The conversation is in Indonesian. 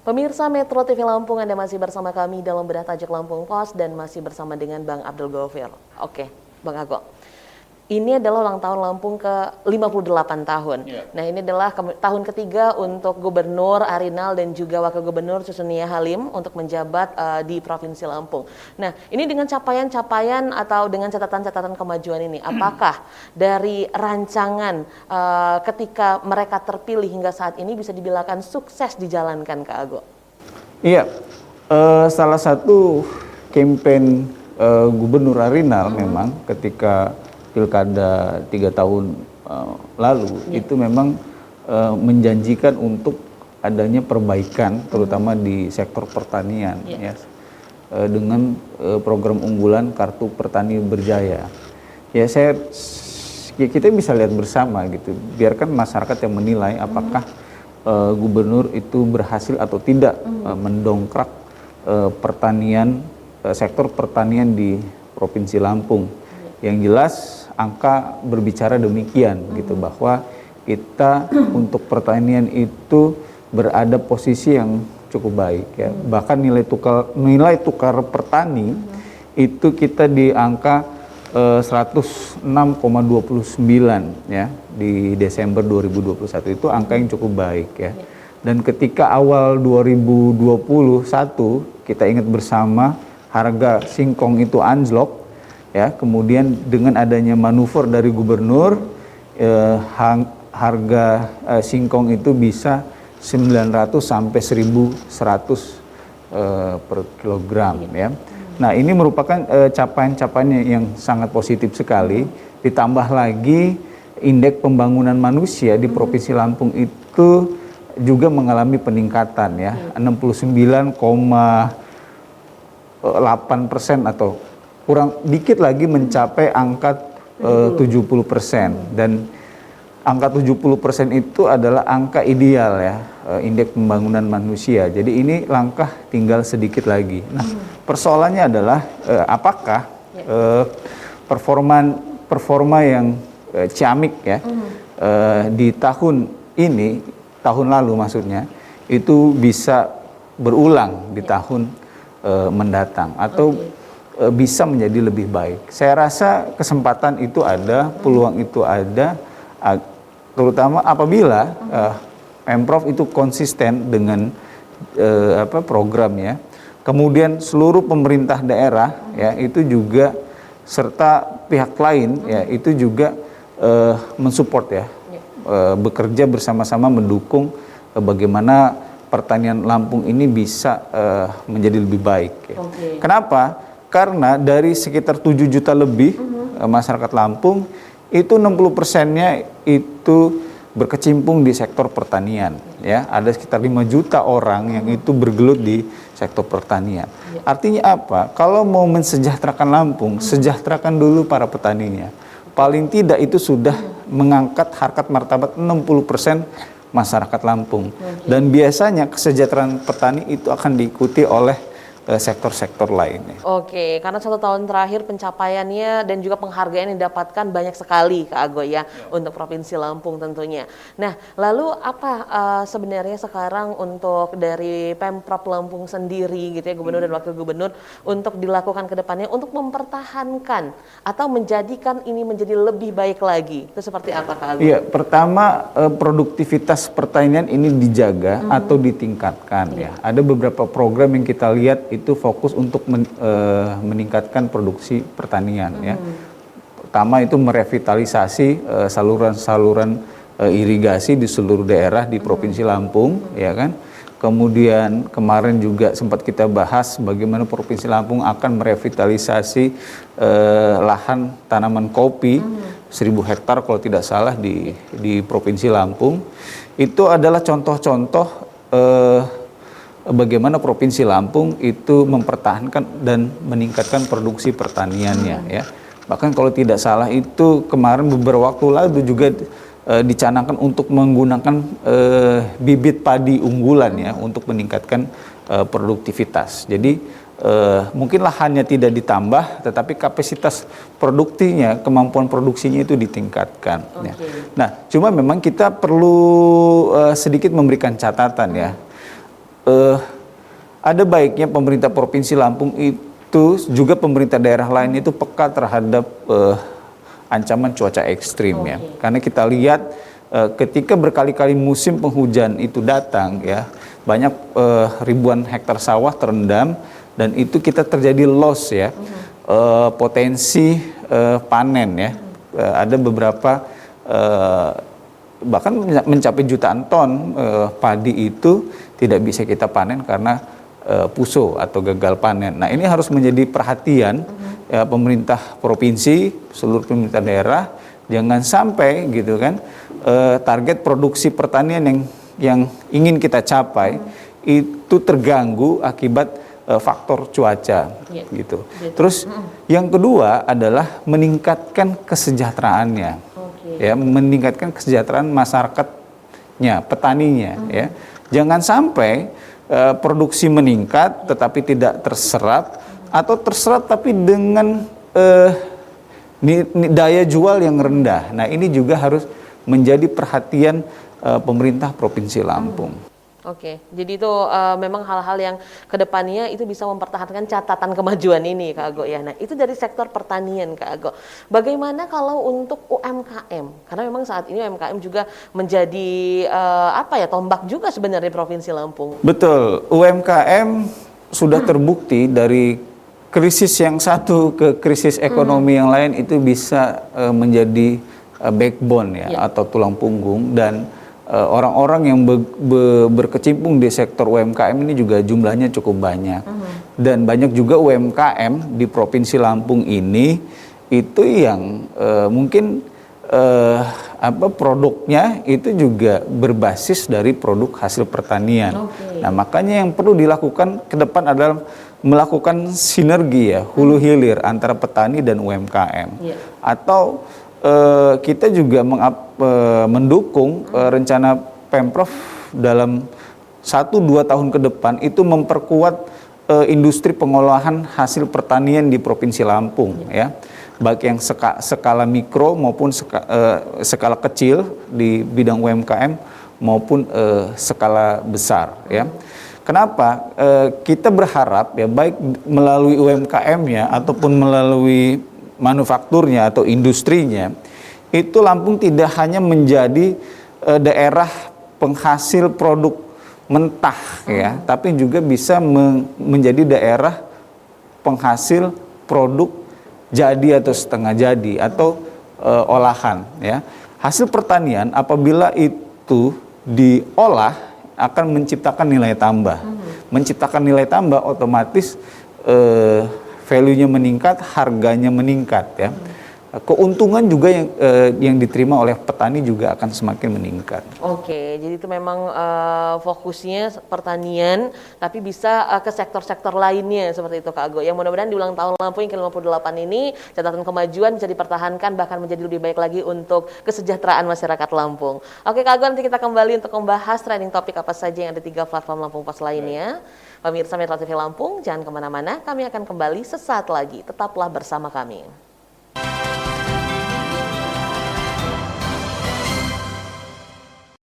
Pemirsa Metro TV Lampung, Anda masih bersama kami dalam Bedah Tajuk Lampung Pos dan masih bersama dengan Bang Abdul Gofir. Oke, Bang Ago. Ini adalah ulang tahun Lampung ke 58 tahun. Nah, ini adalah tahun ketiga untuk Gubernur Arinal dan juga Wakil Gubernur Susunia Halim untuk menjabat di Provinsi Lampung. Nah, ini dengan capaian-capaian atau dengan catatan-catatan kemajuan ini, apakah dari rancangan ketika mereka terpilih hingga saat ini bisa dibilangkan sukses dijalankan, Kak Ago? Iya, salah satu campaign Gubernur Arinal memang ketika pilkada 3 tahun lalu itu memang menjanjikan untuk adanya perbaikan terutama di sektor pertanian ya, dengan program unggulan Kartu Petani Berjaya. Ya kita bisa lihat bersama gitu, biarkan masyarakat yang menilai apakah gubernur itu berhasil atau tidak mendongkrak pertanian, sektor pertanian di Provinsi Lampung. Yang jelas angka berbicara demikian gitu, bahwa kita untuk pertanian itu berada posisi yang cukup baik ya. Bahkan nilai tukar petani itu kita di angka 106,29 ya di Desember 2021, itu angka yang cukup baik ya. Dan ketika awal 2021 kita ingat bersama harga singkong itu anjlok ya, kemudian dengan adanya manuver dari gubernur harga singkong itu bisa 900 sampai 1.100 per kilogram ya. Nah, ini merupakan capaian-capaian yang sangat positif sekali. Ditambah lagi indeks pembangunan manusia di Provinsi Lampung itu juga mengalami peningkatan ya, 69,8% atau kurang dikit lagi mencapai angka 70%, dan angka 70% itu adalah angka ideal ya, indeks pembangunan manusia. Jadi ini langkah tinggal sedikit lagi. Nah, persoalannya adalah apakah performa yang ciamik ya di tahun ini, tahun lalu maksudnya, itu bisa berulang di tahun mendatang atau bisa menjadi lebih baik. Saya rasa kesempatan itu ada, peluang itu ada, terutama apabila Pemprov itu konsisten dengan programnya. Kemudian seluruh pemerintah daerah ya itu juga, serta pihak lain ya itu juga mensupport ya, bekerja bersama-sama mendukung bagaimana pertanian Lampung ini bisa menjadi lebih baik ya. Kenapa? Karena dari sekitar 7 juta lebih masyarakat Lampung, itu 60%-nya itu berkecimpung di sektor pertanian ya. Ada sekitar 5 juta orang yang itu bergelut di sektor pertanian. Artinya apa? Kalau mau mensejahterakan Lampung, sejahterakan dulu para petaninya. Paling tidak itu sudah mengangkat harkat martabat 60% masyarakat Lampung. Dan biasanya kesejahteraan petani itu akan diikuti oleh sektor-sektor lainnya. Oke, karena 1 tahun terakhir pencapaiannya dan juga penghargaan yang didapatkan banyak sekali, Kak Ago ya, untuk Provinsi Lampung tentunya. Nah, lalu apa sebenarnya sekarang untuk dari Pemprov Lampung sendiri gitu ya, Gubernur dan Wakil Gubernur, untuk dilakukan ke depannya untuk mempertahankan atau menjadikan ini menjadi lebih baik lagi? Itu seperti apa, Kak Ago? Iya, pertama produktivitas pertanian ini dijaga atau ditingkatkan ya. Ada beberapa program yang kita lihat itu fokus untuk meningkatkan produksi pertanian ya. Pertama itu merevitalisasi saluran-saluran irigasi di seluruh daerah di Provinsi Lampung ya kan. Kemudian kemarin juga sempat kita bahas bagaimana Provinsi Lampung akan merevitalisasi lahan tanaman kopi 1.000 hektar kalau tidak salah di Provinsi Lampung. Itu adalah contoh-contoh bagaimana Provinsi Lampung itu mempertahankan dan meningkatkan produksi pertaniannya ya. Bahkan kalau tidak salah itu kemarin beberapa waktu lalu juga dicanangkan untuk menggunakan bibit padi unggulan ya untuk meningkatkan produktivitas. Jadi mungkin lahannya tidak ditambah, tetapi kapasitas produktinya, kemampuan produksinya itu ditingkatkan. Ya. Nah, cuma memang kita perlu sedikit memberikan catatan ya. ada baiknya pemerintah Provinsi Lampung itu juga pemerintah daerah lain itu peka terhadap ancaman cuaca ekstrim ya. Karena kita lihat ketika berkali-kali musim penghujan itu datang ya, banyak ribuan hektar sawah terendam dan itu kita terjadi loss ya, potensi panen ya. Ada beberapa bahkan mencapai jutaan ton padi itu tidak bisa kita panen karena puso atau gagal panen. Nah ini harus menjadi perhatian ya, pemerintah provinsi, seluruh pemerintah daerah, jangan sampai gitu kan target produksi pertanian yang ingin kita capai itu terganggu akibat faktor cuaca gitu. Terus yang kedua adalah meningkatkan kesejahteraannya. Ya, meningkatkan kesejahteraan masyarakatnya, petaninya ya. Jangan sampai produksi meningkat tetapi tidak terserap atau terserap tapi dengan daya jual yang rendah. Nah, ini juga harus menjadi perhatian pemerintah Provinsi Lampung. Oke, jadi itu memang hal-hal yang kedepannya itu bisa mempertahankan catatan kemajuan ini, Kak Ago ya. Nah, itu dari sektor pertanian, Kak Ago. Bagaimana kalau untuk UMKM? Karena memang saat ini UMKM juga menjadi tombak juga sebenarnya Provinsi Lampung. Betul, UMKM sudah terbukti dari krisis yang satu ke krisis ekonomi yang lain itu bisa menjadi backbone ya, atau tulang punggung, dan orang-orang yang berkecimpung di sektor UMKM ini juga jumlahnya cukup banyak. Dan banyak juga UMKM di Provinsi Lampung ini itu yang mungkin produknya itu juga berbasis dari produk hasil pertanian. Nah, makanya yang perlu dilakukan ke depan adalah melakukan sinergi ya, hulu hilir antara petani dan UMKM. Atau kita juga mendukung rencana Pemprov dalam 1-2 tahun ke depan itu memperkuat industri pengolahan hasil pertanian di Provinsi Lampung ya, baik yang skala mikro maupun skala kecil di bidang UMKM maupun skala besar ya. Kenapa? Kita berharap ya, baik melalui UMKM-nya ataupun melalui manufakturnya atau industrinya, itu Lampung tidak hanya menjadi daerah penghasil produk mentah ya, tapi juga bisa menjadi daerah penghasil produk jadi atau setengah jadi atau olahan ya. Hasil pertanian apabila itu diolah akan menciptakan nilai tambah. Menciptakan nilai tambah otomatis value-nya meningkat, harganya meningkat ya. Keuntungan juga yang diterima oleh petani juga akan semakin meningkat. Oke, jadi itu memang fokusnya pertanian, tapi bisa ke sektor-sektor lainnya seperti itu, Kak Ago. Yang mudah-mudahan di ulang tahun Lampung yang ke-58 ini catatan kemajuan bisa dipertahankan, bahkan menjadi lebih baik lagi untuk kesejahteraan masyarakat Lampung. Oke, Kak Ago, nanti kita kembali untuk membahas trending topik apa saja yang ada 3 platform Lampung Pos lainnya. Pemirsa Metro TV Lampung, jangan kemana-mana, kami akan kembali sesaat lagi. Tetaplah bersama kami.